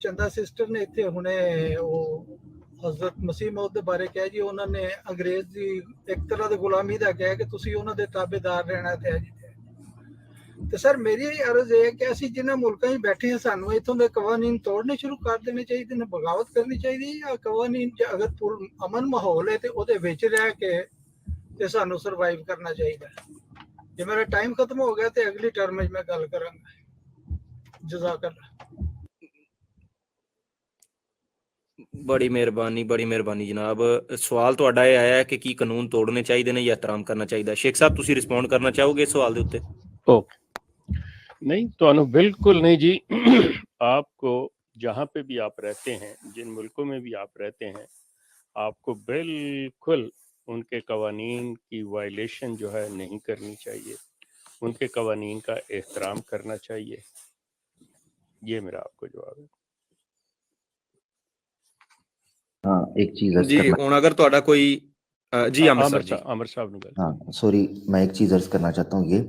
ਚੰਦਾ sister ਨੇ ਇੱਥੇ ਹੁਣੇ ਉਹ ਹਜ਼ਰਤ ਮਸੀਹ ਮੌਦ ਦੇ ਬਾਰੇ ਕਿਹਾ ਜੀ, ਉਹਨਾਂ ਨੇ ਅੰਗਰੇਜ਼ ਦੀ ਇੱਕ ਤਰ੍ਹਾਂ ਦੀ ਗੁਲਾਮੀ ਦਾ ਕਿਹਾ ਕਿ ਤੁਸੀਂ ਉਹਨਾਂ ਦੇ ਤਾਬੇਦਾਰ ਰਹਿਣਾ ਤੇ ਜੀ। ਤੇ ਸਰ ਮੇਰੀ ਅਰਜ਼ ਇਹ ਹੈ ਕਿ ਅਸੀਂ ਜਿਨ੍ਹਾਂ ਮੁਲਕਾਂ 'ਚ ਬੈਠੇ ਹਾਂ ਸਾਨੂੰ ਇੱਥੋਂ ਦੇ ਕਵਾਨੀਨ ਤੋੜਨੇ ਸ਼ੁਰੂ ਕਰ ਦੇਣੇ ਚਾਹੀਦੇ ਨੇ, ਬਗਾਵਤ ਕਰਨੀ ਚਾਹੀਦੀ ਹੈ, ਜਾਂ ਕਵਾਨੀਨ ਅਗਰ ਅਮਨ ਮਾਹੌਲ ਹੈ ਤੇ ਉਹਦੇ ਵਿੱਚ ਰਹਿ ਕੇ ਤੇ ਸਾਨੂੰ ਸਰਵਾਈਵ ਕਰਨਾ ਚਾਹੀਦਾ ਹੈ। ਜੇ ਮੇਰਾ ਟਾਈਮ ਖਤਮ ਹੋ ਗਿਆ ਤੇ ਅਗਲੀ ਟਰਮ 'ਚ ਮੈਂ ਗੱਲ ਕਰਾਂਗਾ। ਜਜ਼ਾਕੱਲਾ। ਬੜੀ ਮਿਹਰਬਾਨੀ ਜਨਾਬ। ਸਵਾਲ ਤੁਹਾਡਾ ਇਹ ਆਇਆ ਕਿ ਕੀ ਕਾਨੂੰਨ ਤੋੜਨੇ ਚਾਹੀਦੇ ਨੇ ਜਾਂ ਇhtਰਾਮ ਕਰਨਾ ਚਾਹੀਦਾ। ਸ਼ੇਖ ਸਾਹਿਬ ਤੁਸੀਂ ਰਿਸਪੌਂਡ ਕਰਨਾ ਚਾਹੋਗੇ ਇਸ ਸਵਾਲ ਦੇ ਉੱਤੇ? नहीं तो बिल्कुल नहीं जी। आपको जहाँ पे भी आप रहते हैं, जिन मुल्कों में भी आप रहते हैं, आपको बिल्कुल उनके कवानीन की वायलेशन जो है नहीं करनी चाहिए, उनके कवानीन का एहतराम करना चाहिए। ये मेरा आपको जवाब है। हाँ, एक चीज जी ਹੁਣ अगर ਤੁਹਾਡਾ कोई जी आमिर साहब ने हाँ सॉरी, मैं एक चीज अर्ज करना चाहता हूँ ये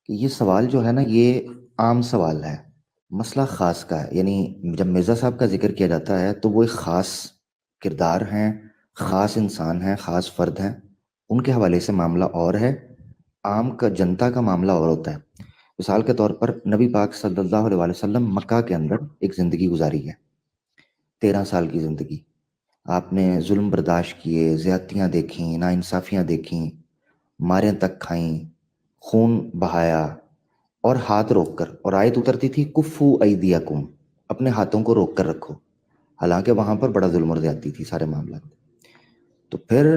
कि ये सवाल जो है ना ये आम सवाल है, मसला ख़ास का है। यानी जब मिर्ज़ा साहब का जिक्र किया जाता है तो वो एक ख़ास किरदार हैं, ख़ास इंसान हैं, ख़ास फ़र्द हैं, उनके हवाले से मामला और है, आम का जनता का मामला और होता है। मिसाल के तौर पर नबी पाक सल्लल्लाहु अलैहि वसल्लम मक्का के अंदर एक ज़िंदगी गुजारी है, 13 साल की ज़िंदगी। आपने जुल्म बर्दाश्त किए, ज़्यादतियाँ देखी, नाइंसाफ़ियाँ देखी, मारें तक खाईं, खून बहाया और हाथ रोक कर, और आयत उतरती थी कुफ़ू ऐदियकुम, अपने हाथों को रोक कर रखो। हालांकि वहाँ पर बड़ा जुल्म और ज़्यादती थी सारे मामला। तो फिर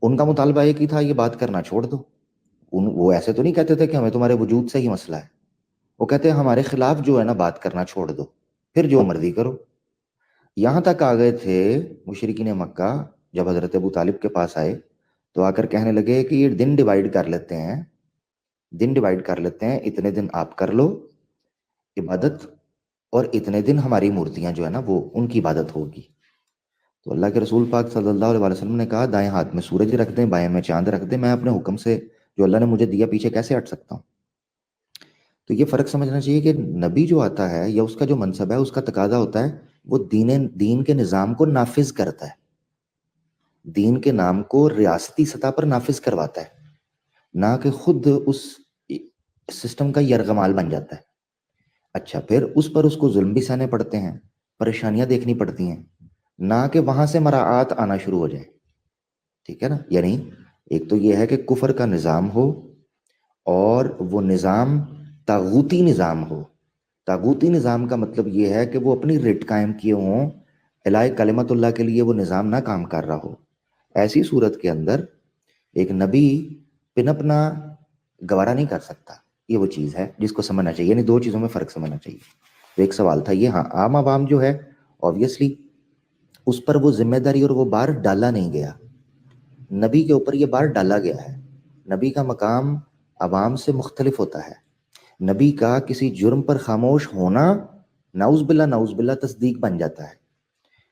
उनका मुतालबा एक ही था, ये बात करना छोड़ दो। वो ऐसे तो नहीं कहते थे कि हमें तुम्हारे वजूद से ही मसला है, वो कहते हैं हमारे खिलाफ जो है ना बात करना छोड़ दो, फिर जो मर्जी करो। यहाँ तक आ गए थे मुशरिकीन मक्का, जब हज़रत अबू तालिब के पास आए तो आकर कहने लगे कि ये दिन डिवाइड कर लेते हैं, इतने दिन आप कर लो इबादत और इतने दिन हमारी मूर्तियां जो है ना वो उनकी इबादत होगी। तो अल्लाह के रसूल पाक सल्लल्लाहु अलैहि वसल्लम ने कहा दाएं हाथ में सूरज रख दें, बाएं में चांद रख दें, मैं अपने हुक्म से जो अल्लाह ने मुझे दिया पीछे कैसे हट सकता हूँ। तो ये फ़र्क समझना चाहिए कि नबी जो आता है या उसका जो मनसब है उसका तकाजा होता है वो दीन के निज़ाम को नाफिज करता है, दीन के नाम को रियासती सतह पर नाफिज करवाता है, ना कि खुद उस सिस्टम का यरगमाल बन जाता है। अच्छा, फिर उस पर उसको जुल्म भी सहने पड़ते हैं, परेशानियां देखनी पड़ती हैं, ना कि वहां से मराआत आना शुरू हो जाए। ठीक है ना। यानी एक तो ये है कि कुफर का निज़ाम हो और वो निज़ाम तागूती निज़ाम हो। तागूती निज़ाम का मतलब ये है कि वो अपनी रिट कायम किए हों, इलाही कलिमतुल्लाह के लिए वो निज़ाम ना काम कर रहा हो। ऐसी सूरत के अंदर एक नबी पिनपना गवारा नहीं कर सकता। ये वो चीज़ है जिसको समझना चाहिए, यानी दो चीज़ों में फ़र्क समझना चाहिए। तो एक सवाल था ये, हाँ आम आवाम जो है ऑब्वियसली उस पर वो जिम्मेदारी और वो बार डाला नहीं गया, नबी के ऊपर ये बार डाला गया है। नबी का मकाम आवाम से मुख्तलिफ होता है। नबी का किसी जुर्म पर खामोश होना नाउज़ बिल्ला तस्दीक बन जाता है।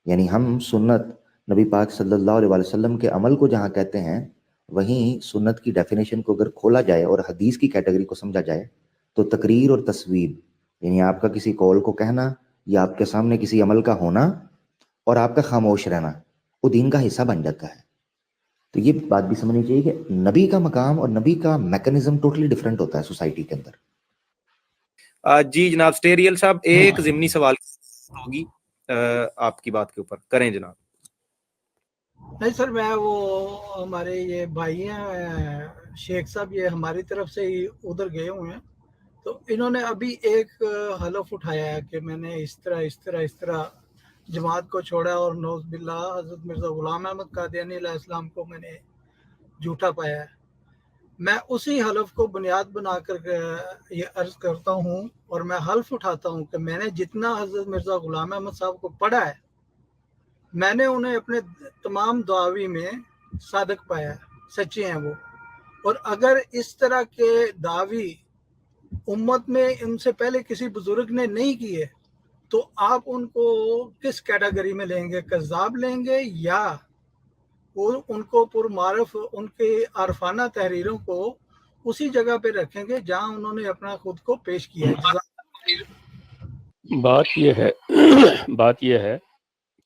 यानी हम सुन्नत नबी पाक सल्लल्लाहु अलैहि वसल्लम के अमल को जहाँ कहते हैं, वहीं सुन्नत की डेफिनेशन को अगर खोला जाए और हदीस की कैटेगरी को समझा जाए तो तकरीर और तस्वीब, यानी आपका किसी कौल को कहना या आपके सामने किसी अमल का होना और आपका खामोश रहना, वो दीन का हिस्सा बन जाता है। तो ये बात भी समझनी चाहिए कि नबी का मकाम और नबी का मैकेनिज्म टोटली डिफरेंट होता है सोसाइटी के अंदर। जी जनाब स्टेरियल साहब, एक ज़िमनी सवाल होगी आपकी बात के ऊपर, करें जनाब। नहीं सर, मैं वो हमारे ये भाई हैं शेख साहब, ये हमारी तरफ से ही उधर गए हुए हैं, तो इन्होंने अभी एक हलफ उठाया है कि मैंने इस तरह जमात को छोड़ा और नौज़ बिल्लाह हज़रत मिर्ज़ा ग़ुलाम अहमद कादियानी अलैहिस्सलाम को मैंने झूठा पाया है। मैं उसी हलफ को बुनियाद बनाकर ये अर्ज करता हूँ और मैं हल्फ उठाता हूँ कि मैंने जितना हज़रत मिर्ज़ा ग़ुलाम अहमद साहब को पढ़ा है, मैंने उन्हें अपने तमाम दुआवी में सादक पाया है, सच्चे हैं वो। और अगर इस तरह के दावी उम्मत में उनसे पहले किसी बुजुर्ग ने नहीं किए तो आप उनको किस कैटेगरी में लेंगे? कज़्ज़ाब लेंगे या वो उनको पुरमारफ उनके आरफाना तहरीरों को उसी जगह पे रखेंगे जहां उन्होंने अपना खुद को पेश किया है? बात यह है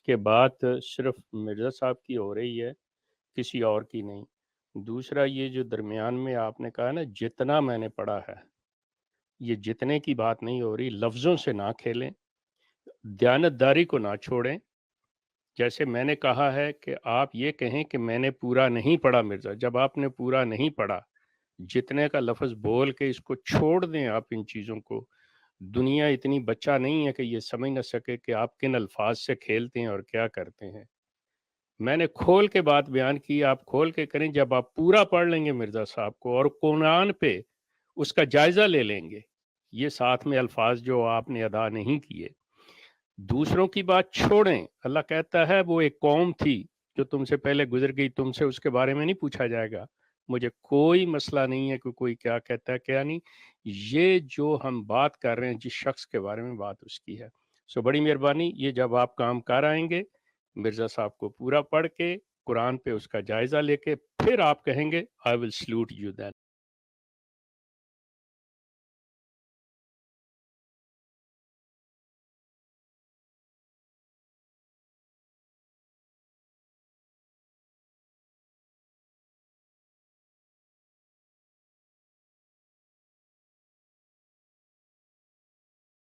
कि बात सिर्फ मिर्ज़ा साहब की हो रही है, किसी और की नहीं। दूसरा, ये जो दरमियान में आपने कहा ना जितना मैंने पढ़ा है, ये जितने की बात नहीं हो रही। लफ्ज़ों से ना खेलें, दयानतदारी को ना छोड़ें। जैसे मैंने कहा है कि आप ये कहें कि मैंने पूरा नहीं पढ़ा मिर्ज़ा, जब आपने पूरा नहीं पढ़ा, जितने का लफ्ज़ बोल के इसको छोड़ दें आप इन चीज़ों को। दुनिया इतनी बच्चा नहीं है कि ये समझ ना सके कि आप किन अल्फाज से खेलते हैं और क्या करते हैं। मैंने खोल के बात बयान की, आप खोल के करें। जब आप पूरा पढ़ लेंगे मिर्ज़ा साहब को और कुरान पे उसका जायज़ा ले लेंगे, ये साथ में अल्फाज जो आपने अदा नहीं किए, दूसरों की बात छोड़ें। अल्लाह कहता है वो एक कौम थी जो तुमसे पहले गुजर गई, तुमसे उसके बारे में नहीं पूछा जाएगा। मुझे कोई मसला नहीं है कि कोई क्या कहता है क्या नहीं। ये जो हम बात कर रहे हैं जिस शख्स के बारे में बात उसकी है। सो बड़ी मेहरबानी, ये जब आप काम कर आएंगे मिर्ज़ा साहब को पूरा पढ़ के कुरान पे उसका जायज़ा लेके फिर आप कहेंगे I will salute you then.